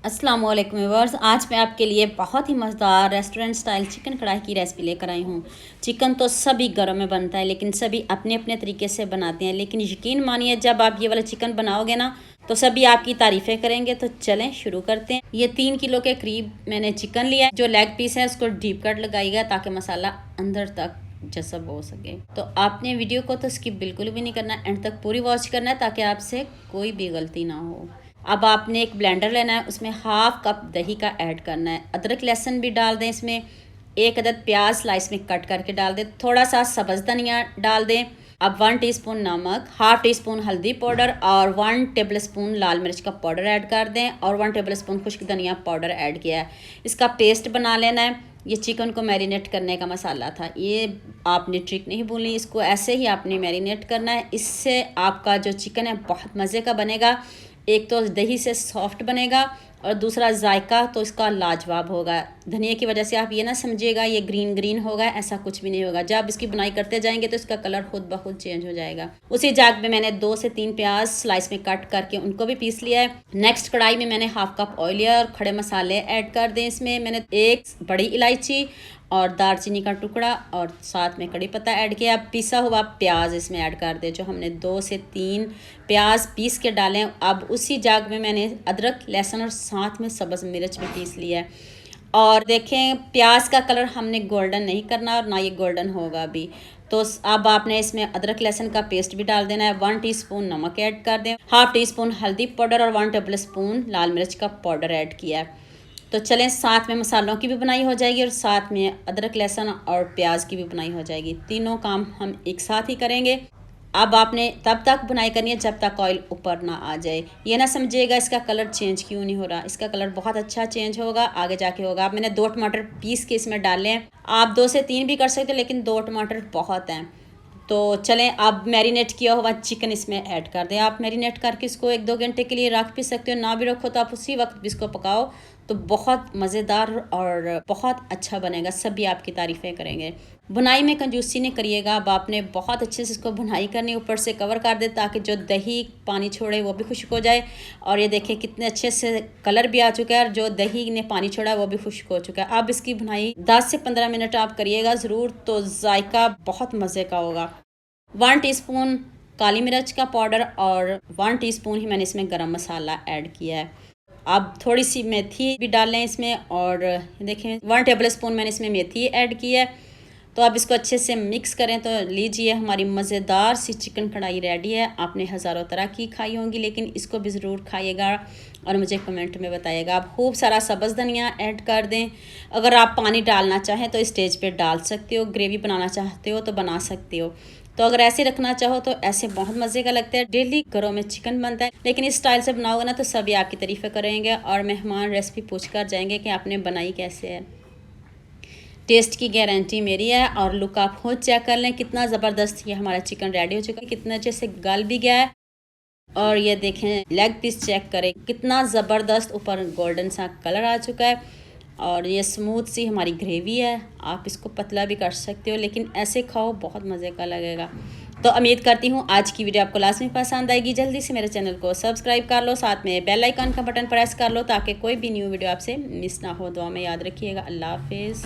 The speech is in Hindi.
अस्सलाम वालेकुम व्यूअर्स। आज मैं आपके लिए बहुत ही मज़ेदार रेस्टोरेंट स्टाइल चिकन कढ़ाई की रेसिपी लेकर आई हूँ। चिकन तो सभी घरों में बनता है, लेकिन सभी अपने अपने तरीके से बनाते हैं। लेकिन यकीन मानिए, जब आप ये वाला चिकन बनाओगे ना, तो सभी आपकी तारीफ़ें करेंगे। तो चलें शुरू करते हैं। ये 3 किलो के करीब मैंने चिकन लिया है। जो लेग पीस है उसको डीप कट लगाइएगा ताकि मसाला अंदर तक जज़ब हो सके। तो आपने वीडियो को तो स्किप बिल्कुल भी नहीं करना, एंड तक पूरी वॉच करना है ताकि आपसे कोई भी गलती ना हो। अब आपने एक ब्लेंडर लेना है, उसमें हाफ कप दही का ऐड करना है। अदरक लहसुन भी डाल दें इसमें। एक अदद प्याज स्लाइस में कट करके डाल दें। थोड़ा सा सब्ज़ धनिया डाल दें। अब 1 टीस्पून नमक, हाफ टी स्पून हल्दी पाउडर और 1 टेबल स्पून लाल मिर्च का पाउडर ऐड कर दें और 1 टेबल स्पून खुश्क धनिया पाउडर ऐड किया है। इसका पेस्ट बना लेना है। ये चिकन को मैरिनेट करने का मसाला था, ये आपने ट्रिक नहीं भूलनी, इसको ऐसे ही आपने मैरिनेट करना है। इससे आपका जो चिकन है बहुत मज़े का बनेगा। एक तो दही से सॉफ्ट बनेगा और दूसरा जायका तो इसका लाजवाब होगा। धनिया की वजह से आप ये ना समझिएगा ये ग्रीन ग्रीन होगा, ऐसा कुछ भी नहीं होगा। जब इसकी बुनाई करते जाएंगे तो इसका कलर खुद ब खुद चेंज हो जाएगा। उसी जाग में मैंने 2 से 3 प्याज स्लाइस में कट करके उनको भी पीस लिया है। नेक्स्ट कढ़ाई में मैंने हाफ कप ऑयल लिया और खड़े मसाले ऐड कर दें। इसमें मैंने 1 बड़ी इलायची और दालचीनी का टुकड़ा और साथ में कड़ी पत्ता ऐड किया। अब पिसा हुआ प्याज इसमें ऐड कर दे, जो हमने 2 से 3 प्याज पीस के डालें। अब उसी जाग में मैंने अदरक लहसुन और साथ में सब्ज़ मिर्च भी पीस लिया है। और देखें, प्याज का कलर हमने गोल्डन नहीं करना और ना ये गोल्डन होगा अभी। तो अब आपने इसमें अदरक लहसुन का पेस्ट भी डाल देना है। 1 टीस्पून नमक ऐड कर दें, हाफ टी स्पून हल्दी पाउडर और 1 टेबल स्पून लाल मिर्च का पाउडर ऐड किया है। तो चलें, साथ में मसालों की भी बनाई हो जाएगी और साथ में अदरक लहसुन और प्याज की भी बनाई हो जाएगी। तीनों काम हम एक साथ ही करेंगे। अब आपने तब तक बुनाई करनी है जब तक ऑयल ऊपर ना आ जाए। ये ना समझिएगा इसका कलर चेंज क्यों नहीं हो रहा, इसका कलर बहुत अच्छा चेंज होगा, आगे जाके होगा। अब मैंने 2 टमाटर पीस के इसमें डाले हैं। आप 2 से 3 भी कर सकते हो, लेकिन 2 टमाटर बहुत हैं। तो चलें, अब मैरिनेट किया हुआ चिकन इसमें ऐड कर दें। आप मैरिनेट करके इसको 1-2 घंटे के लिए रख भी सकते हो, ना भी रखो तो आप उसी वक्त भी इसको पकाओ तो बहुत मज़ेदार और बहुत अच्छा बनेगा। सभी आपकी तारीफ़ें करेंगे। बुनाई में कंजूसी नहीं करिएगा। अब आपने बहुत अच्छे से इसको बुनाई करनी, ऊपर से कवर कर दे ताकि जो दही पानी छोड़े वो भी खुश्क हो जाए। और ये देखिए कितने अच्छे से कलर भी आ चुका है और जो दही ने पानी छोड़ा है वो भी खुश्क हो चुका है। अब इसकी बुनाई 10 से 15 मिनट आप करिएगा ज़रूर, तो जायका बहुत मज़े का होगा। 1 टीस्पून काली मिर्च का पाउडर और 1 टीस्पून ही मैंने इसमें गरम मसाला ऐड किया है। अब थोड़ी सी मेथी भी डाल लें इसमें, और देखें 1 टेबल स्पून मैंने इसमें मेथी ऐड की है। तो अब इसको अच्छे से मिक्स करें। तो लीजिए, हमारी मज़ेदार सी चिकन कढ़ाई रेडी है। आपने हज़ारों तरह की खाई होंगी, लेकिन इसको भी ज़रूर खाइएगा और मुझे कमेंट में बताइएगा। आप खूब सारा सब्ज़ धनिया ऐड कर दें। अगर आप पानी डालना चाहें तो स्टेज पे डाल सकते हो, ग्रेवी बनाना चाहते हो तो बना सकते हो। तो अगर ऐसे रखना चाहो तो ऐसे बहुत मज़े का लगता है। डेली घरों में चिकन बनता है, लेकिन इस स्टाइल से बनाओगे ना तो सभी आपकी तारीफ़ें करेंगे और मेहमान रेसिपी पूछ कर जाएंगे कि आपने बनाई कैसे है। टेस्ट की गारंटी मेरी है। और लुक आप खुद चेक कर लें, कितना ज़बरदस्त ये हमारा चिकन रेडी हो चुका है, कितना अच्छे से गल भी गया है। और ये देखें, लेग पीस चेक करें, कितना ज़बरदस्त ऊपर गोल्डन सा कलर आ चुका है। और ये स्मूथ सी हमारी ग्रेवी है। आप इसको पतला भी कर सकते हो, लेकिन ऐसे खाओ बहुत मज़े का लगेगा। तो उम्मीद करती हूँ आज की वीडियो आपको लाजमी पसंद आएगी। जल्दी से मेरे चैनल को सब्सक्राइब कर लो, साथ में बेल आइकन का बटन प्रेस कर लो ताकि कोई भी न्यू वीडियो आपसे मिस ना हो। दुआ में याद रखिएगा। अल्लाह हाफिज़।